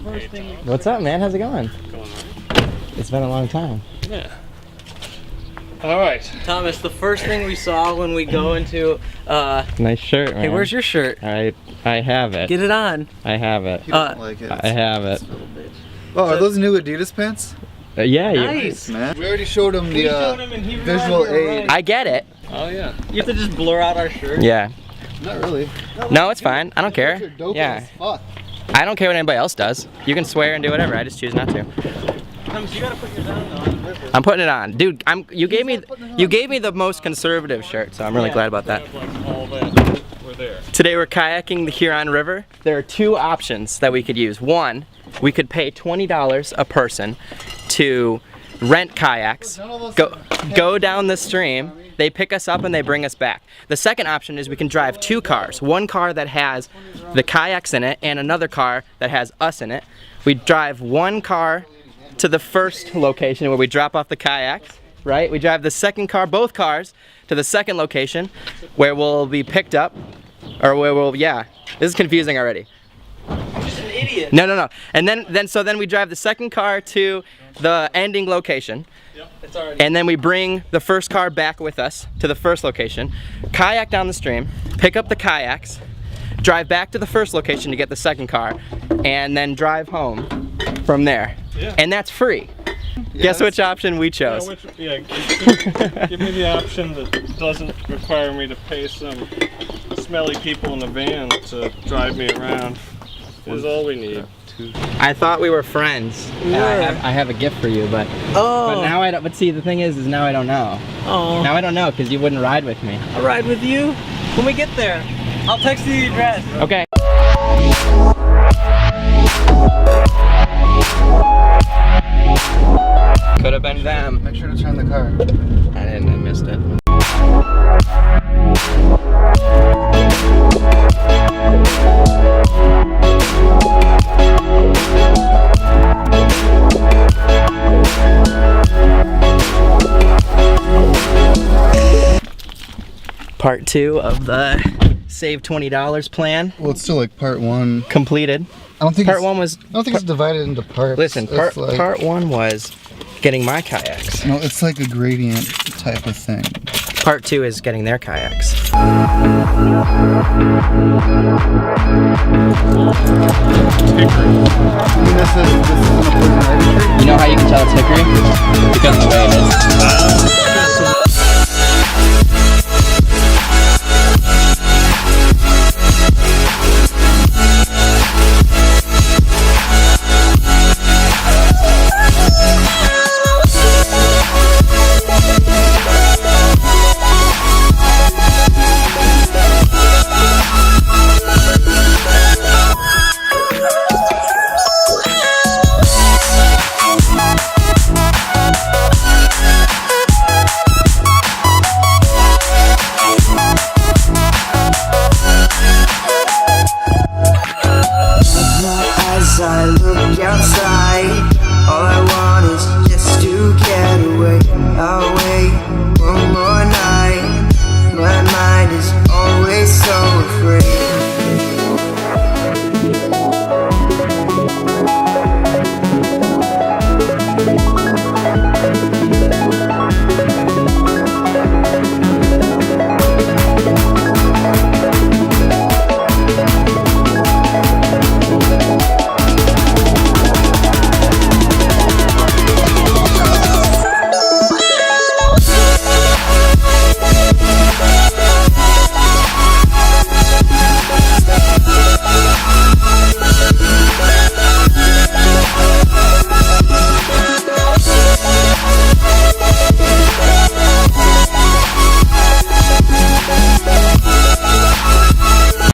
first thing. What's up, man? How's it going? Going all right? It's been a long time. Yeah. All right. Thomas, the first thing we saw when we go into Nice shirt, man. hey, where's your shirt? I have it. Get it on. I have it. You don't like it. I have it. Oh, are those new Adidas pants? Yeah, Nice. Man. We already showed him the visual aid. I get it. Oh yeah. You have to just blur out our shirt. Yeah. Not really. No, it's fine. I don't care. You're dope Yeah. as fuck. I don't care what anybody else does. You can swear and do whatever. I just choose not to. Thomas, you gotta put yours on though. I'm putting it on, dude. You gave me the most conservative shirt, so I'm really glad about that. Like all that. We're there. Today we're kayaking the Huron River. There are two options that we could use. One, we could pay $20 a person to rent kayaks, go down the stream. They pick us up and they bring us back. The second option is we can drive two cars. One car that has the kayaks in it and another car that has us in it. We drive one car to the first location where we drop off the kayaks, right? We drive the second car, both cars, to the second location where we'll be picked up, or where we'll, yeah. This is confusing already. Just an idiot. No. And then we drive the second car to the ending location. Yep, it's already. And then we bring the first car back with us to the first location, kayak down the stream, pick up the kayaks, drive back to the first location to get the second car, and then drive home from there. Yeah. And that's free. Guess which option we chose? Give me the option that doesn't require me to pay some smelly people in the van to drive me around. Is all we need. I thought we were friends. I have a gift for you, but now I don't. But see, the thing is now I don't know. Oh. Now I don't know because you wouldn't ride with me. I'll ride with you when we get there. I'll text you the address. Okay. Could have been them. Make sure to turn the car. I didn't. I missed it. Part 2 of the save $20 plan Well, it's still like part one. completed. I don't think Part 1 was. I don't think it's divided into parts. Listen, It's like, part 1 was getting my kayaks. No, it's like a gradient type of thing. Part 2 is getting their kayaks. This is an poison ivy tree. You know how you can tell it's hickory? Because of the way it is. As I look outside,